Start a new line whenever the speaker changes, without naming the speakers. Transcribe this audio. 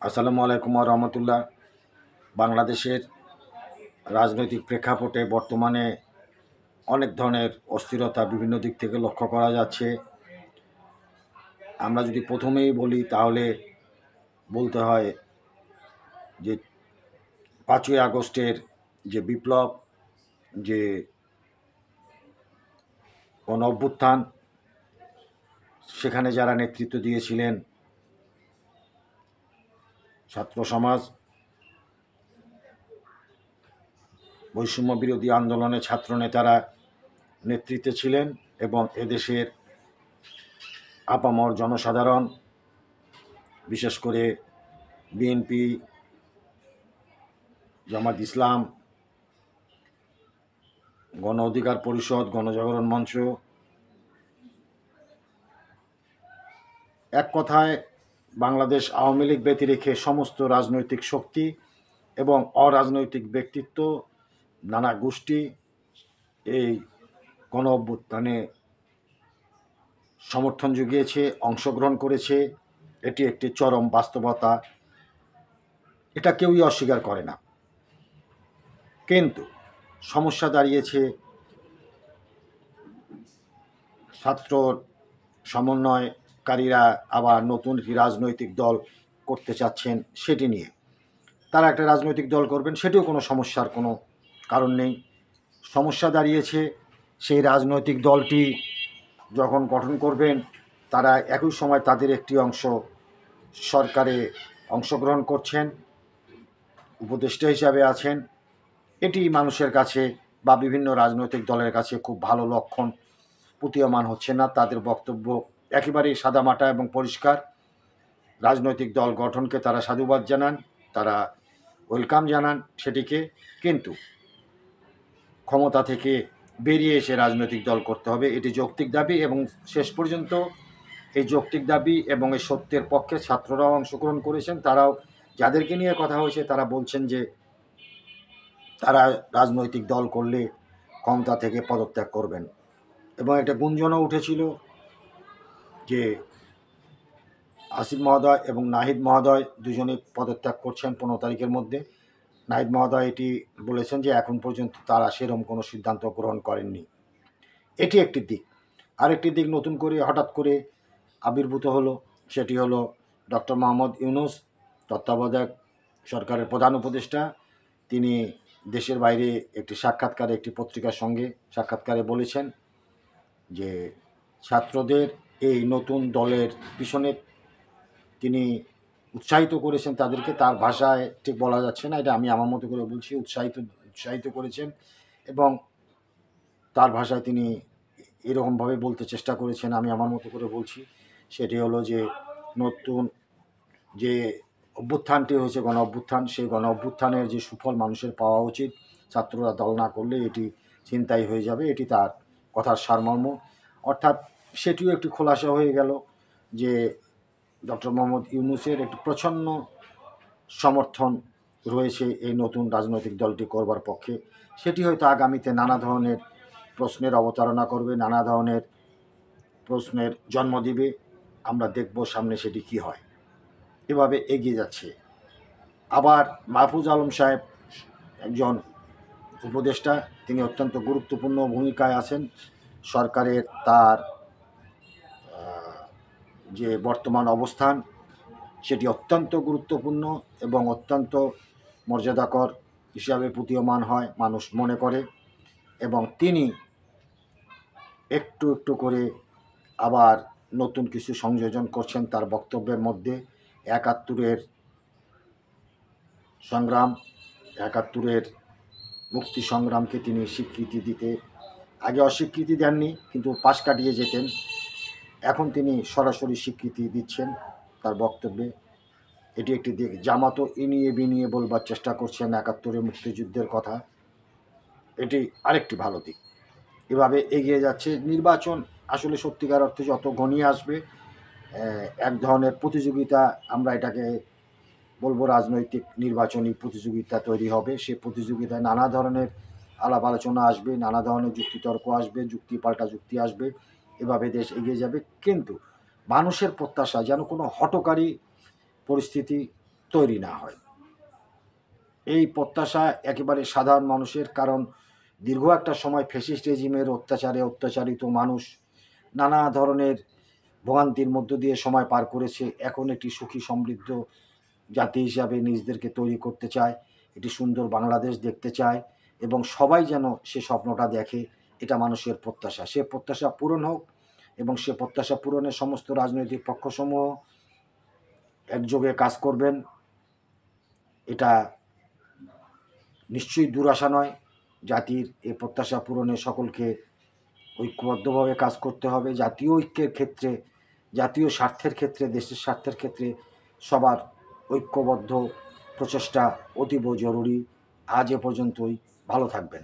আসসালামু আলাইকুম রহমতুল্লাহ। বাংলাদেশের রাজনৈতিক প্রেক্ষাপটে বর্তমানে অনেক ধরনের অস্থিরতা বিভিন্ন দিক থেকে লক্ষ্য করা যাচ্ছে। আমরা যদি প্রথমেই বলি তাহলে বলতে হয় যে 5ই আগস্টের যে বিপ্লব, যে গণ অভ্যুত্থান, সেখানে যারা নেতৃত্ব দিয়েছিলেন ছাত্র সমাজ, বৈষম্য বিরোধী আন্দোলনে ছাত্রনেতারা নেতৃত্বে ছিলেন এবং এদেশের আপামর জনসাধারণ, বিশেষ করে বিএনপি, জামাত ইসলাম, গণ অধিকার পরিষদ, গণজাগরণ মঞ্চ, এক কথায় বাংলাদেশ আওয়ামী লীগ ব্যতি রেখে সমস্ত রাজনৈতিক শক্তি এবং অরাজনৈতিক ব্যক্তিত্ব, নানা গোষ্ঠী এই গণ অভ্যুত্থানে সমর্থন জুগিয়েছে, অংশগ্রহণ করেছে। এটি একটি চরম বাস্তবতা, এটা কেউই অস্বীকার করে না। কিন্তু সমস্যা দাঁড়িয়েছে ছাত্র সমন্বয়কারীরা আবার নতুন একটি রাজনৈতিক দল করতে চাচ্ছেন, সেটি নিয়ে। তারা একটা রাজনৈতিক দল করবেন, সেটিও কোনো সমস্যার কোনো কারণ নেই। সমস্যা দাঁড়িয়েছে সেই রাজনৈতিক দলটি যখন গঠন করবেন, তারা একই সময় তাদের একটি অংশ সরকারে অংশগ্রহণ করছেন, উপদেষ্টা হিসাবে আছেন। এটি মানুষের কাছে বা বিভিন্ন রাজনৈতিক দলের কাছে খুব ভালো লক্ষণ প্রতীয়মান হচ্ছে না। তাদের বক্তব্য একেবারেই সাদামাটা এবং পরিষ্কার। রাজনৈতিক দল গঠনকে তারা সাধুবাদ জানান, তারা ওয়েলকাম জানান সেটিকে, কিন্তু ক্ষমতা থেকে বেরিয়ে এসে রাজনৈতিক দল করতে হবে, এটি যৌক্তিক দাবি। এবং শেষ পর্যন্ত এই যৌক্তিক দাবি এবং এই সত্যের পক্ষে ছাত্ররাও অংশগ্রহণ করেছেন। তারাও, যাদেরকে নিয়ে কথা হয়েছে, তারা বলছেন যে তারা রাজনৈতিক দল করলে ক্ষমতা থেকে পদত্যাগ করবেন। এবং একটা গুঞ্জনও উঠেছিল যে আসিফ মহোদয় এবং নাহিদ মহোদয় দুজনেই পদত্যাগ করছেন 15 তারিখের মধ্যে। নাহিদ মহোদয় এটি বলেছেন যে এখন পর্যন্ত তারা সেরকম কোনো সিদ্ধান্ত গ্রহণ করেননি। এটি একটি দিক। আরেকটি দিক নতুন করে হঠাৎ করে আবির্ভূত হলো, সেটি হলো ডক্টর মোহাম্মদ ইউনূস, তত্ত্বাবধায়ক সরকারের প্রধান উপদেষ্টা। তিনি দেশের বাইরে একটি সাক্ষাৎকারে, একটি পত্রিকার সঙ্গে সাক্ষাৎকারে বলেছেন যে ছাত্রদের এই নতুন দলের পিছনে তিনি উৎসাহিত করেছেন তাদেরকে। তার ভাষায় ঠিক বলা যাচ্ছে না, এটা আমি আমার মতো করে বলছি, উৎসাহিত করেছেন। এবং তার ভাষায় তিনি এরকমভাবে বলতে চেষ্টা করেছেন, আমি আমার মতো করে বলছি, সেটি হলো যে নতুন যে অভ্যুত্থানটি হয়েছে, গণ অভ্যুত্থান, সেই গণ অভ্যুত্থানের যে সুফল মানুষের পাওয়া উচিত, ছাত্ররা দল না করলে এটি ছিনতাই হয়ে যাবে, এটি তার কথার সারমর্ম। অর্থাৎ সেটিও একটি খোলাসা হয়ে গেল যে ডক্টর মোহাম্মদ ইউনূসের একটি প্রচ্ছন্ন সমর্থন রয়েছে এই নতুন রাজনৈতিক দলটি করবার পক্ষে। সেটি হয়তো আগামীতে নানা ধরনের প্রশ্নের অবতারণা করবে, নানা ধরনের প্রশ্নের জন্ম দিবে। আমরা দেখব সামনে সেটি কী হয়। এভাবে এগিয়ে যাচ্ছে। আবার মাহফুজ আলম সাহেব একজন উপদেষ্টা, তিনি অত্যন্ত গুরুত্বপূর্ণ ভূমিকায় আছেন সরকারের। তার যে বর্তমান অবস্থান সেটি অত্যন্ত গুরুত্বপূর্ণ এবং অত্যন্ত মর্যাদাকর হিসাবে প্রতীয়মান হয়, মানুষ মনে করে। এবং তিনি একটু একটু করে আবার নতুন কিছু সংযোজন করছেন তার বক্তব্যের মধ্যে। ৭১-এর সংগ্রাম, ৭১-এর মুক্তি সংগ্রামকে তিনি স্বীকৃতি দিতে, আগে অস্বীকৃতি দেননি কিন্তু পাশ কাটিয়ে যেতেন, এখন তিনি সরাসরি স্বীকৃতি দিচ্ছেন তার বক্তব্যে। এটি একটি দিক। জামাতও ইনিয়ে বিনিয়ে বলবার চেষ্টা করছেন ৭১-এর মুক্তিযুদ্ধের কথা, এটি আরেকটি ভালো দিক। এভাবে এগিয়ে যাচ্ছে। নির্বাচন আসলে সত্যিকার অর্থে যত ঘনিয়ে আসবে, এক ধরনের প্রতিযোগিতা, আমরা এটাকে বলবো রাজনৈতিক নির্বাচনী প্রতিযোগিতা তৈরি হবে। সে প্রতিযোগিতায় নানা ধরনের আলাপ আলোচনা আসবে, নানা ধরনের যুক্তিতর্ক আসবে, যুক্তি পাল্টা যুক্তি আসবে, এভাবে দেশ এগিয়ে যাবে। কিন্তু মানুষের প্রত্যাশা যেন কোনো হঠকারী পরিস্থিতি তৈরি না হয়। এই প্রত্যাশা একেবারে সাধারণ মানুষের, কারণ দীর্ঘ একটা সময় ফ্যাসিস্ট রেজিমের অত্যাচারে অত্যাচারিত মানুষ নানা ধরনের ভোগান্তির মধ্য দিয়ে সময় পার করেছে। এখন একটি সুখী সমৃদ্ধ জাতি হিসাবে নিজেদেরকে তৈরি করতে চায়, একটি সুন্দর বাংলাদেশ দেখতে চায় এবং সবাই যেন সে স্বপ্নটা দেখে, এটা মানুষের প্রত্যাশা। সে প্রত্যাশা পূরণ হোক এবং সে প্রত্যাশা পূরণে সমস্ত রাজনৈতিক পক্ষসমূহ একযোগে কাজ করবেন। এটা নিশ্চয়ই দুরাশা নয়। জাতির এই প্রত্যাশা পূরণে সকলকে ঐক্যবদ্ধভাবে কাজ করতে হবে। জাতীয় ঐক্যের ক্ষেত্রে, জাতীয় স্বার্থের ক্ষেত্রে, দেশের স্বার্থের ক্ষেত্রে সবার ঐক্যবদ্ধ প্রচেষ্টা অতীব জরুরি। আজ এ পর্যন্তই। ভালো থাকবেন।